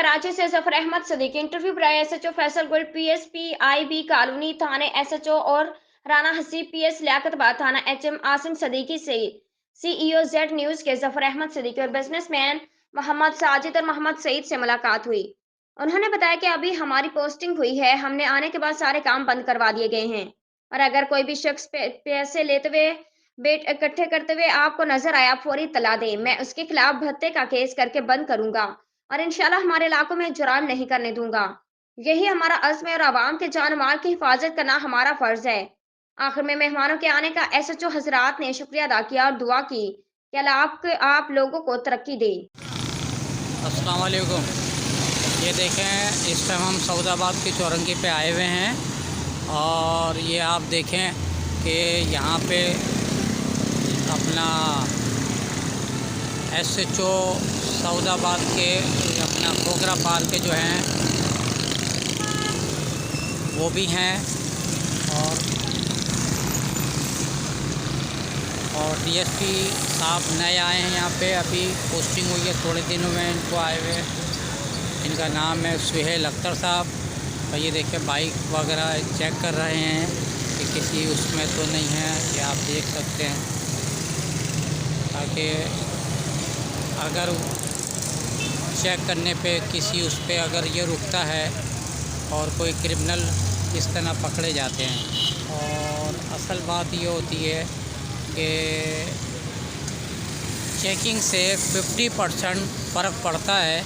कराची से जफर अहमद सदीक इंटरव्यू पर एसएचओ फैसल गुल पीएसपी आईबी कॉलोनी थाने एसएचओ और राना हसीब पीएस लियाकतबाद थाना एचएम आसिम सदीकी से सीईओ जेड न्यूज के जफर अहमद सदीकी और बिजनेसमैन मोहम्मद साजिद और मोहम्मद सईद से मुलाकात हुई। उन्होंने बताया कि अभी हमारी पोस्टिंग हुई है, हमने आने के बाद सारे काम बंद करवा दिए गए हैं और अगर कोई भी शख्स पैसे लेते हुए बेट इकट्ठे करते हुए आपको नजर आया, फौरी तला दें, मैं उसके खिलाफ भत्ते का केस करके बंद करूंगा और इंशाल्लाह हमारे इलाकों में जुराम नहीं करने दूंगा। यही हमारा अज़्म है और आवाम के जान माल की हिफाजत करना हमारा फर्ज है। आखिर में मेहमानों के आने का एसएचओ हजरात ने शुक्रिया अदा किया और दुआ की कि अल्लाह आप लोगों को तरक्की दे। अस्सलाम वालेकुम। ये देखें, इस टाइम हम सऊदाबाद की चौरंगी पे आए हुए हैं और ये आप देखें कि यहाँ पे अपना एसएचओ सऊदाबाद के अपना खोखरा पार के जो हैं वो भी हैं और डीएसपी साहब नए आए हैं यहाँ पे, अभी पोस्टिंग हुई है थोड़े दिनों में इनको आए हुए। इनका नाम है सुहेल अख्तर साहब। और ये देखिए बाइक वगैरह चेक कर रहे हैं कि किसी उसमें तो नहीं है, ये आप देख सकते हैं, ताकि अगर चेक करने पे किसी उस पे अगर ये रुकता है और कोई क्रिमिनल इस तरह पकड़े जाते हैं। और असल बात ये होती है कि चेकिंग से 50% फ़र्क पड़ता है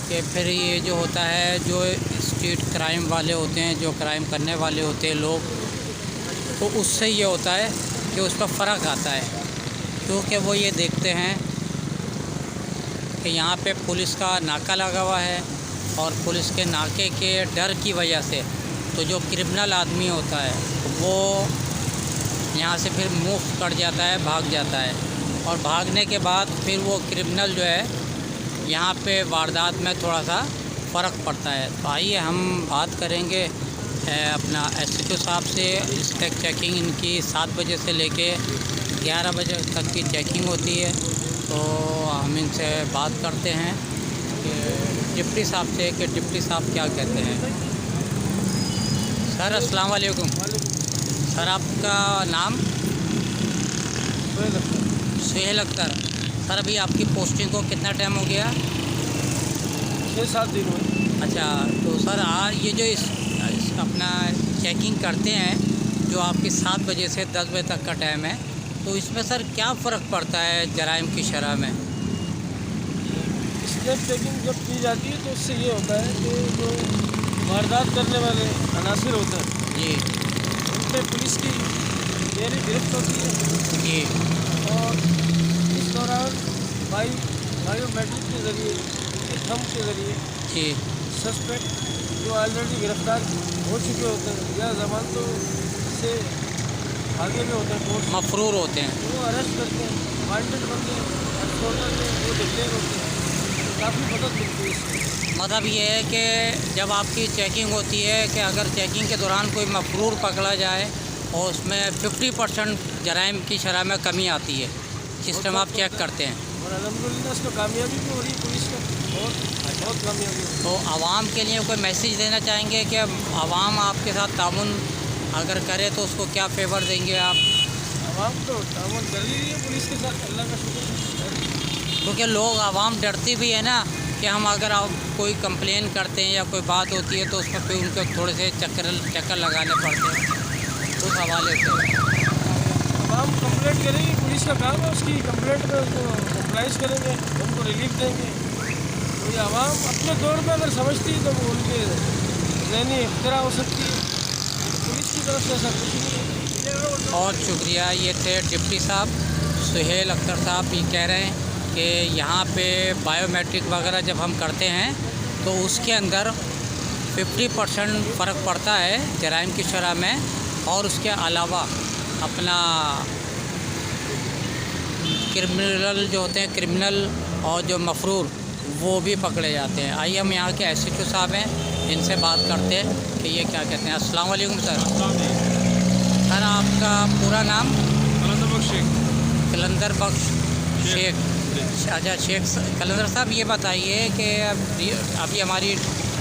कि फिर ये जो होता है, जो स्ट्रीट क्राइम वाले होते हैं, जो क्राइम करने वाले होते हैं लोग, तो उससे ये होता है कि उस पर फ़र्क आता है, क्योंकि वो ये देखते हैं कि यहाँ पे पुलिस का नाका लगा हुआ है और पुलिस के नाके के डर की वजह से तो जो क्रिमिनल आदमी होता है वो यहाँ से फिर मूव कर जाता है, भाग जाता है, और भागने के बाद फिर वो क्रिमिनल जो है यहाँ पे वारदात में थोड़ा सा फ़र्क पड़ता है। तो आइए हम बात करेंगे अपना एसएचओ साहब से। इसका चेकिंग इनकी 7 बजे से लेके 11 बजे तक की चेकिंग होती है। तो हम इनसे बात करते हैं कि डिप्टी साहब से कि डिप्टी साहब क्या कहते हैं। सर अस्सलाम वालेकुम। सर आपका नाम? सुहेल अख्तर। सर अभी आपकी पोस्टिंग को कितना टाइम हो गया? 6-7 दिन हुए। अच्छा, तो सर ये जो इस अपना चेकिंग करते हैं जो आपकी 7 बजे से 10 बजे तक का टाइम है, तो इसमें सर क्या फ़र्क पड़ता है जराइम की शरह में? स्टेप चेकिंग जब की जाती है तो उससे ये होता है कि जो वारदात करने वाले अनासिर होते हैं जी, उन पर पुलिस की गहरी गिरफ्त होती है जी, और इस दौरान बायोमेट्रिक के ज़रिए, उनके थंब के ज़रिए जी, सस्पेक्ट जो ऑलरेडी गिरफ्तार हो चुके होते हैं या जमानतों से आगे में होते हैं कोर्ट मफरूर होते हैं। वो अरेस्ट करते हैं, वारंटेड बनते हैं और कोर्ट में वो डिक्लेयर होते हैं। तो काफ़ी मदद मिलती है इसमें। मतलब ये है कि जब आपकी चेकिंग होती है कि अगर चेकिंग के दौरान कोई मफरूर पकड़ा जाए और उसमें 50% जराइम की शरह में कमी आती है, जिस टाइम आप चेक करते हैं, और अल्हम्दुलिल्लाह इसमें कामयाबी भी हो रही है पुलिस का, बहुत कामयाबी हो रही तो आवाम के लिए कोई मैसेज देना चाहेंगे कि आवाम आपके साथ तामुन अगर करे तो उसको क्या फेवर देंगे आप? है। आवाम तो ताउन कर ही रही है पुलिस के साथ, अल्लाह का शुक्र है। क्योंकि लोग आवाम डरती भी है ना कि हम अगर आप कोई कंप्लेन करते हैं या कोई बात होती है तो उसमें फिर उनको थोड़े से चक्कर लगाने पड़ते हैं, उस हवाले से। आवाम कंप्लेंट करेगी, पुलिस का काम है, उसकी कंप्लेंट पे उनको कंप्लाइज करेंगे, उनको रिलीफ देंगे। तो ये आवाम अपने तौर पर अगर समझती है तो वो उनके ज़हनी इख्तरा हो सकती है, पुलिस की तरफ से ऐसा कुछ नहीं है। बहुत शुक्रिया। ये थे डिप्टी साहब सुहेल अख्तर साहब। ये कह रहे हैं कि यहाँ पे बायोमेट्रिक वगैरह जब हम करते हैं तो उसके अंदर 50% फ़र्क पड़ता है जराइम की शरह में, और उसके अलावा अपना क्रिमिनल जो होते हैं, क्रिमिनल और जो मफरूर, वो भी पकड़े जाते हैं। आइए हम यहाँ के एसएचओ साहब हैं, इनसे बात करते हैं कि ये क्या कहते हैं। अस्सलाम वालेकुम सर। सर आपका पूरा नाम? कलंदर बख्श शेख। कलंदर बख्श शेख। अच्छा शेख कलंदर साहब, ये बताइए कि अभी हमारी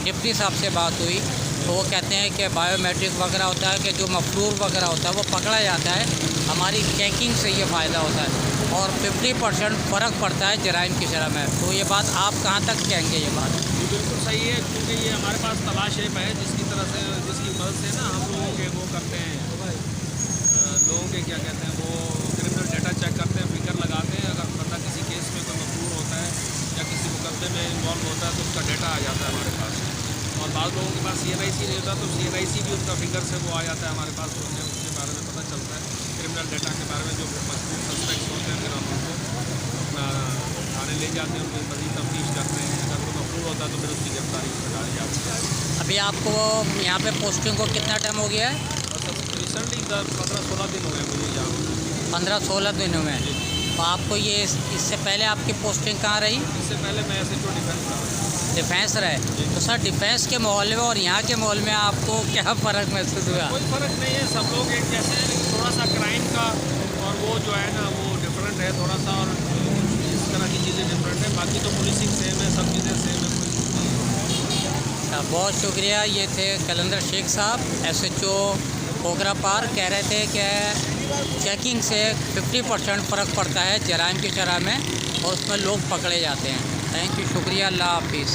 डिप्टी साहब से बात हुई तो वो कहते हैं कि बायोमेट्रिक वगैरह होता है कि जो मफरूर वगैरह होता है वो पकड़ा जाता है, हमारी चेकिंग से ये फ़ायदा होता है और 50% फ़र्क पड़ता है जराइम की शरह में। तो ये बात आप कहाँ तक कहेंगे? ये बात ये बिल्कुल सही है, क्योंकि ये हमारे पास तलाश ऐप है जिसकी मदद से ना हम लोगों के वो करते हैं, लोगों के क्या कहते हैं वो क्रिमिनल डेटा चेक करते हैं, फिंगर लगाते हैं। अगर बंदा किसी केस में कोई मफरूर होता है या किसी मुकदमे में इन्वॉल्व होता है तो उसका डेटा आ जाता है हमारे पास। और बाद लोगों के पास CNIC नहीं होता तो CNIC भी उनका फिंगर से वो आ जाता है हमारे पास, तो हमें उसके बारे में पता चलता है, क्रिमिनल डेटा के बारे में जो मजबूत सस्पेक्ट्स होते हैं फिर हम उनको अपना थाने ले जाते हैं, उनकी मज़ीद तफ्तीश करते हैं। अगर कोई मफरूर होता है तो फिर उसकी गिरफ्तारी में डाली जाती है। अभी आपको यहाँ पे पोस्टिंग को कितना टाइम हो गया है? रिसेंटली 15-16 दिन हो गए मुझे यहाँ। 15-16 दिन हुए हैं। तो आपको ये इससे पहले आपकी पोस्टिंग कहाँ रही? इससे पहले मैं SHO डिफेंस था। डिफेंस रहे। तो सर डिफेंस के माहौल में और यहाँ के माहौल में आपको क्या फ़र्क महसूस हुआ? कोई फ़र्क नहीं है, सब लोग एक जैसे हैं, लेकिन थोड़ा सा क्राइम का और वो जो है ना वो डिफरेंट है थोड़ा सा, और इस तरह की चीज़ें डिफरेंट है। बाकी तो पुलिसिंग सेम है, सब चीज़ें सेम है। अच्छा, बहुत शुक्रिया। ये थे कलंदर शेख साहब, SHO कोकरा पार्क, कह रहे थे कि चेकिंग से 50% फ़र्क पड़ता है जराइम की शरह में और उसमें लोग पकड़े जाते हैं। थैंक यू, शुक्रिया, अल्लाह हाफिज़।